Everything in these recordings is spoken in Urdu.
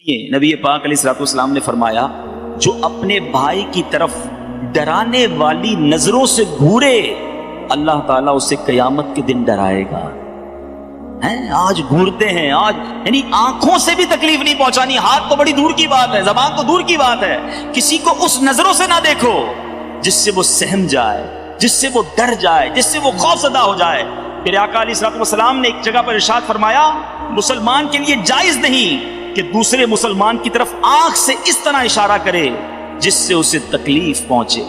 نبی پاک علیہ الصلوۃ والسلام نے فرمایا جو اپنے بھائی کی طرف ڈرانے والی نظروں سے گھورے اللہ تعالیٰ اسے قیامت کے دن ڈرائے گا۔ آج گھورتے ہیں، آج یعنی آنکھوں سے بھی تکلیف نہیں پہنچانی، ہاتھ تو بڑی دور کی بات ہے، زبان تو دور کی بات ہے، کسی کو اس نظروں سے نہ دیکھو جس سے وہ سہم جائے، جس سے وہ ڈر جائے، جس سے وہ خوف زدہ ہو جائے۔ پھر آقا علیہ الصلوۃ والسلام نے ایک جگہ پر ارشاد فرمایا مسلمان کے لیے جائز نہیں کہ دوسرے مسلمان کی طرف آنکھ سے اس طرح اشارہ کرے جس سے اسے تکلیف پہنچے۔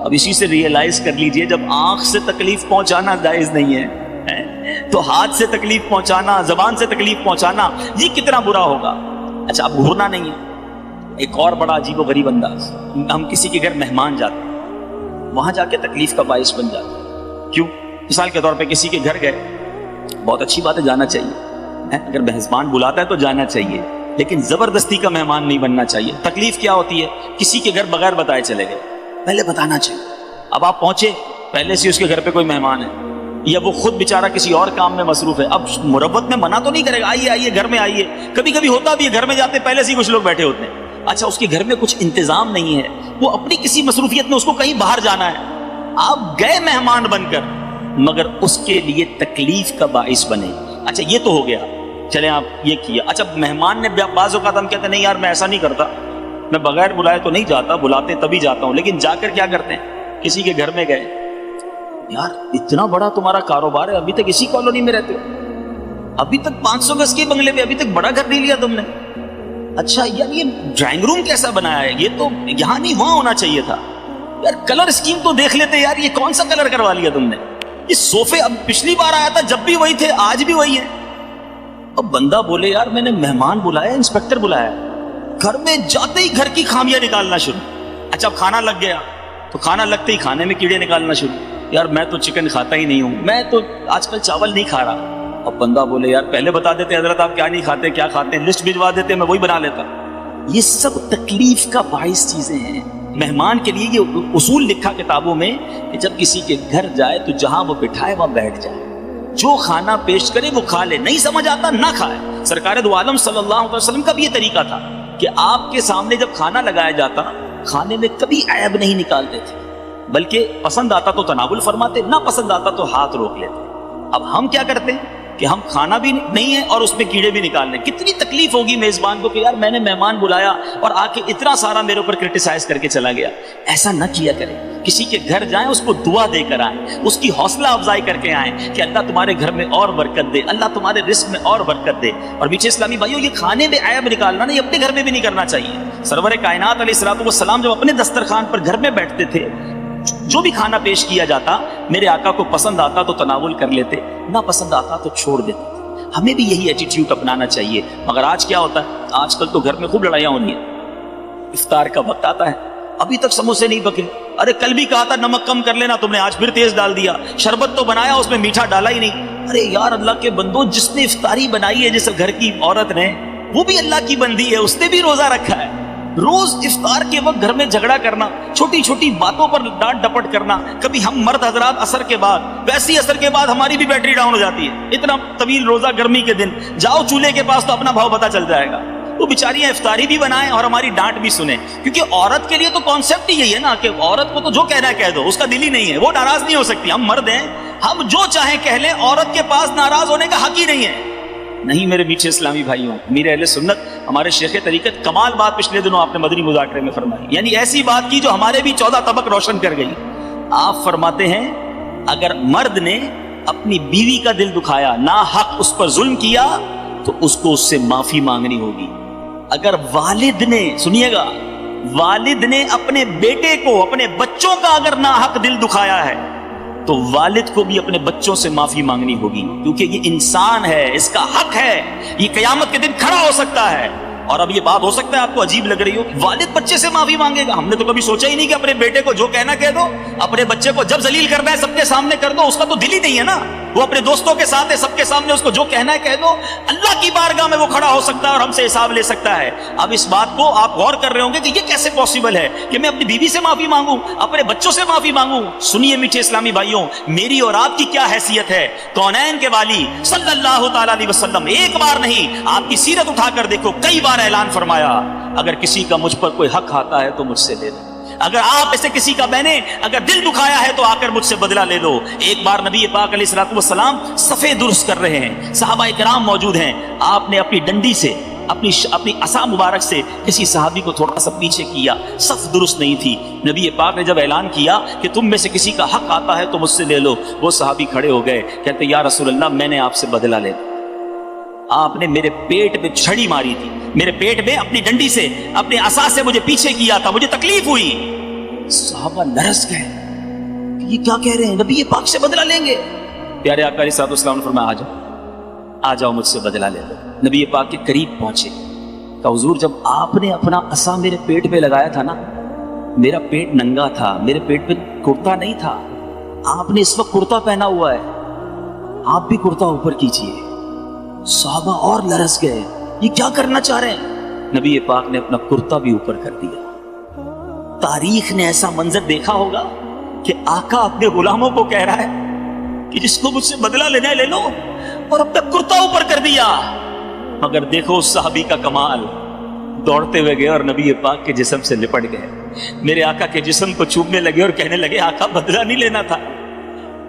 اب اسی سے ریئلائز کر لیجئے جب آنکھ سے تکلیف پہنچانا جائز نہیں ہے تو ہاتھ سے تکلیف پہنچانا، زبان سے تکلیف پہنچانا یہ کتنا برا ہوگا۔ اچھا اب گھورنا نہیں ہے، ایک اور بڑا عجیب و غریب انداز، ہم کسی کے گھر مہمان جاتے ہیں، وہاں جا کے تکلیف کا باعث بن جاتے ہیں۔ کیوں؟ مثال کے طور پہ کسی کے گھر گئے، بہت اچھی بات ہے، جانا چاہیے، اگر مہمان بلاتا ہے تو جانا چاہیے، لیکن زبردستی کا مہمان نہیں بننا چاہیے۔ تکلیف کیا ہوتی ہے؟ کسی کے گھر بغیر بتائے چلے گئے، پہلے بتانا چاہیے۔ اب آپ پہنچے، پہلے سے اس کے گھر پہ کوئی مہمان ہے یا وہ خود بیچارہ کسی اور کام میں مصروف ہے، اب مربت میں منع تو نہیں کرے گا، آئیے آئیے گھر میں آئیے۔ کبھی کبھی ہوتا بھی ہے گھر میں جاتے پہلے سے ہی کچھ لوگ بیٹھے ہوتے ہیں، اچھا اس کے گھر میں کچھ انتظام نہیں ہے، وہ اپنی کسی مصروفیت میں اس کو کہیں باہر جانا ہے، آپ گئے مہمان بن کر مگر اس کے لیے تکلیف کا باعث بنے۔ اچھا یہ تو ہو گیا، چلیں آپ یہ کیا۔ اچھا مہمان نے بعض اوقات ہم کہتے ہیں نہیں یار میں ایسا نہیں کرتا، میں بغیر بلائے تو نہیں جاتا، بلاتے تبھی جاتا ہوں، لیکن جا کر کیا کرتے ہیں؟ کسی کے گھر میں گئے، یار اتنا بڑا تمہارا کاروبار ہے، ابھی تک اسی کالونی میں رہتے ہو، ابھی تک 500 گز کے بنگلے پہ، ابھی تک بڑا گھر نہیں لیا تم نے۔ اچھا یار یہ ڈرائنگ روم کیسا بنایا ہے، یہ تو یہاں نہیں وہاں ہونا چاہیے تھا، یار کلر اسکیم تو دیکھ لیتے، یار یہ کون سا کلر کروا لیا تم نے، یہ صوفے اب پچھلی بار آیا تھا جب بھی وہی تھے آج بھی وہی ہے۔ اب بندہ بولے یار میں نے مہمان بلایا، انسپیکٹر بلایا، گھر میں جاتے ہی گھر کی خامیاں نکالنا شروع۔ اچھا اب کھانا لگ گیا تو کھانا لگتے ہی کھانے میں کیڑے نکالنا شروع، یار میں تو چکن کھاتا ہی نہیں ہوں، میں تو آج کل چاول نہیں کھا رہا۔ اب بندہ بولے یار پہلے بتا دیتے حضرت آپ کیا نہیں کھاتے کیا کھاتے ہیں، لسٹ بھجوا دیتے میں وہی بنا لیتا۔ یہ سب تکلیف کا باعث چیزیں ہیں۔ مہمان کے لیے یہ اصول لکھا کتابوں میں کہ جب کسی کے گھر جائے تو جہاں وہ بٹھائے وہاں بیٹھ جائے، جو کھانا پیش کرے وہ کھا لے، نہیں سمجھ آتا نہ کھائے۔ سرکار دو عالم صلی اللہ علیہ وسلم کا بھی یہ طریقہ تھا کہ آپ کے سامنے جب کھانا لگایا جاتا کھانے میں کبھی عیب نہیں نکالتے تھے، بلکہ پسند آتا تو تناول فرماتے، نہ پسند آتا تو ہاتھ روک لیتے۔ اب ہم کیا کرتے ہیں کہ ہم کھانا بھی نہیں ہے اور اس میں کیڑے بھی نکال لیں۔ کتنی تکلیف ہوگی میزبان کو کہ یار میں نے مہمان بلایا اور آ کے اتنا سارا میرے اوپر کرٹیسائز کر کے چلا گیا۔ ایسا نہ کیا کریں، کسی کے گھر جائیں اس کو دعا دے کر آئیں، اس کی حوصلہ افزائی کر کے آئیں کہ اللہ تمہارے گھر میں اور برکت دے، اللہ تمہارے رزق میں اور برکت دے۔ اور میٹھے اسلامی بھائیوں یہ کھانے میں عیب نکالنا نہیں، اپنے گھر میں بھی نہیں کرنا چاہیے۔ سرور کائنات علیہ الصلوۃ والسلام جب اپنے دسترخوان پر گھر میں بیٹھتے تھے، جو بھی کھانا پیش کیا جاتا میرے آقا کو پسند آتا تو تناول کر لیتے، نہ پسند آتا تو چھوڑ دیتے۔ ہمیں بھی یہی ایٹیٹیوڈ اپنانا چاہیے۔ مگر آج کیا ہوتا ہے؟ آج کل تو گھر میں خوب لڑائیاں ہونی ہیں، افطار کا وقت آتا ہے ابھی تک سموسے نہیں پکے، ارے کل بھی کہا تھا نمک کم کر لینا تم نے، آج پھر تیز ڈال دیا، شربت تو بنایا اس میں میٹھا ڈالا ہی نہیں۔ ارے یار اللہ کے بندو، جس نے افطاری بنائی ہے جس گھر کی عورت نے، وہ بھی اللہ کی بندی ہے، اس نے بھی روزہ رکھا ہے۔ روز افطار کے وقت گھر میں جھگڑا کرنا، چھوٹی چھوٹی باتوں پر ڈانٹ ڈپٹ کرنا، کبھی ہم مرد حضرات عصر کے بعد، ویسی عصر کے بعد ہماری بھی بیٹری ڈاؤن ہو جاتی ہے، اتنا طویل روزہ گرمی کے دن، جاؤ چولہے کے پاس تو اپنا بھاؤ پتہ چل جائے گا۔ وہ بیچاریاں افطاری بھی بنائیں اور ہماری ڈانٹ بھی سنیں، کیونکہ عورت کے لیے تو کانسیپٹ ہی یہی ہے نا کہ عورت کو تو جو کہنا ہے کہہ دو، اس کا دل ہی نہیں ہے، وہ ناراض نہیں ہو سکتی۔ ہم مرد ہیں، ہم جو چاہیں کہہ لیں، عورت کے پاس ناراض ہونے کا حق ہی نہیں ہے۔ نہیں میرے میٹھے اسلامی بھائیوں، میرے اہل سنت، ہمارے شیخ طریقت کمال بات پچھلے دنوں آپ نے مدنی مذاکرے میں فرمائی، یعنی ایسی بات کی جو ہمارے بھی 14 طبق روشن کر گئی۔ آپ فرماتے ہیں اگر مرد نے اپنی بیوی کا دل دکھایا، ناحق اس پر ظلم کیا، تو اس کو اس سے معافی مانگنی ہوگی۔ اگر والد نے، سنیے گا، والد نے اپنے بیٹے کو، اپنے بچوں کا اگر ناحق دل دکھایا ہے تو والد کو بھی اپنے بچوں سے معافی مانگنی ہوگی، کیونکہ یہ انسان ہے، اس کا حق ہے، یہ قیامت کے دن کھڑا ہو سکتا ہے۔ اور اب یہ بات ہو سکتا ہے آپ کو عجیب لگ رہی ہو، والد بچے سے معافی مانگے گا؟ ہم نے تو کبھی سوچا ہی نہیں کہ اپنے بیٹے کو جو کہنا کہہ دو، اپنے بچے کو جب ذلیل کرنا ہے سب کے سامنے کر دو، اس کا تو دل ہی نہیں ہے نا، وہ اپنے دوستوں کے ساتھ ہے، سب کے سامنے اس کو جو کہنا ہے کہہ دو، اللہ کی بارگاہ میں وہ کھڑا ہو سکتا ہے اور ہم سے حساب لے سکتا ہے۔ اب اس بات کو آپ غور کر رہے ہوں گے کہ یہ کیسے پاسبل ہے کہ میں اپنی بیوی سے معافی مانگوں، اپنے بچوں سے معافی مانگوں؟ سنیے میٹھے اسلامی بھائیوں، میری اور آپ کی کیا حیثیت ہے؟ کونین کے والی صلی اللہ تعالی علیہ وسلم ایک بار نہیں، آپ کی سیرت اٹھا کر دیکھو، کئی بار بار اعلان فرمایا اگر کسی کا مجھ پر کوئی حق آتا ہے تو مجھ سے لے لو, اگر آپ ایسے کسی کا میں نے اگر دل دکھایا ہے تو آ کر مجھ سے بدلہ لے لو. ایک بار نبی پاک علیہ الصلوۃ والسلام صفے درست کر رہے ہیں, صحابہ کرام موجود ہیں, آپ نے اپنی ڈنڈی سے اپنی عصا مبارک سے کسی صحابی کو تھوڑا سا پیچھے کیا, صف درست نہیں تھی. نبی پاک نے جب اعلان کیا کہ تم میں سے کسی کا حق آتا ہے تو مجھ سے لے لو, وہ صحابی کھڑے ہو گئے, کہتے یا رسول اللہ میں نے آپ سے بدلہ لے لیا, آپ نے میرے پیٹ پہ چھڑی ماری تھی, میرے پیٹ میں اپنی ڈنڈی سے اپنے عصا سے مجھے پیچھے کیا تھا, مجھے تکلیف ہوئی. صحابہ لرز گئے, یہ کیا کہہ رہے ہیں, نبی پاک سے بدلہ لیں گے؟ پیارے آقا علیہ السلام نے فرمایا آ جاؤ مجھ سے بدلہ لے لو. نبی پاک کے قریب پہنچے, کہ حضور جب آپ نے اپنا عصا میرے پیٹ پہ لگایا تھا نا, میرا پیٹ ننگا تھا, میرے پیٹ پہ کرتا نہیں تھا, آپ نے اس وقت کرتا پہنا ہوا ہے, آپ بھی کرتا اوپر کیجئے. صحابہ اور لرز گئے, یہ کیا کرنا چاہ رہے ہیں؟ نبی پاک نے اپنا کرتا بھی اوپر کر دیا. تاریخ نے ایسا منظر دیکھا ہوگا کہ آقا اپنے غلاموں کو کہہ رہا ہے کہ جس کو مجھ سے بدلہ لینا ہے لے لو, اور اپنا کرتا اوپر کر دیا. مگر دیکھو اس صحابی کا کمال, دوڑتے ہوئے گئے اور نبی پاک کے جسم سے لپٹ گئے, میرے آقا کے جسم کو چومنے لگے اور کہنے لگے آقا بدلہ نہیں لینا تھا,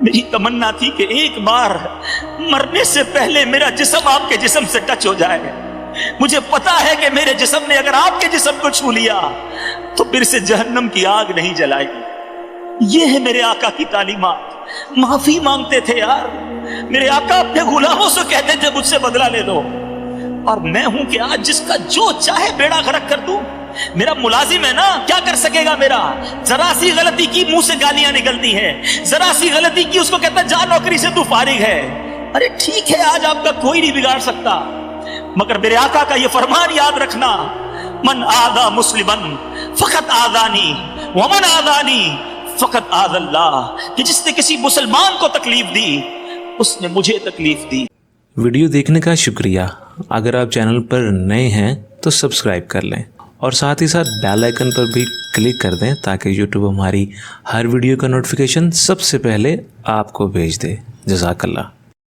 میری تمنا تھی کہ ایک بار مرنے سے پہلے میرا جسم آپ کے جسم سے ٹچ ہو جائے. مجھے پتا ہے کہ میرے جسم نے اگر آپ کے جسم کو چھو لیا تو پھر سے جہنم کی آگ نہیں جلائے گی. یہ ہے میرے آقا کی تعلیمات. معافی مانگتے تھے یار, میرے آقا اپنے غلاموں سے کہتے تھے مجھ سے بدلہ لے لو, اور میں ہوں کہ آج جس کا جو چاہے بیڑا غرق کر دوں. میرا ملازم ہے نا, کیا کر سکے گا میرا؟ ذرا سی غلطی کی منہ سے گالیاں نکلتی ہیں, ذرا سی غلطی کی اس کو کہتا ہے جا نوکری سے تو فارغ ہے. ارے ٹھیک ہے آج آپ کا کوئی نہیں بگاڑ سکتا, مگر میرے آقا کا یہ فرمان یاد رکھنا, من آذا مسلمن فقط آذانی ومن آذانی فقط آذ اللہ, کہ جس نے کسی مسلمان کو تکلیف دی اس نے مجھے تکلیف دی. ویڈیو دیکھنے کا شکریہ. اگر آپ چینل پر نئے ہیں تو سبسکرائب کر لیں اور ساتھ ہی ساتھ بیل آئیکن پر بھی کلک کر دیں تاکہ یوٹیوب ہماری ہر ویڈیو کا نوٹیفیکیشن سب سے پہلے آپ کو بھیج دے. جزاک اللہ.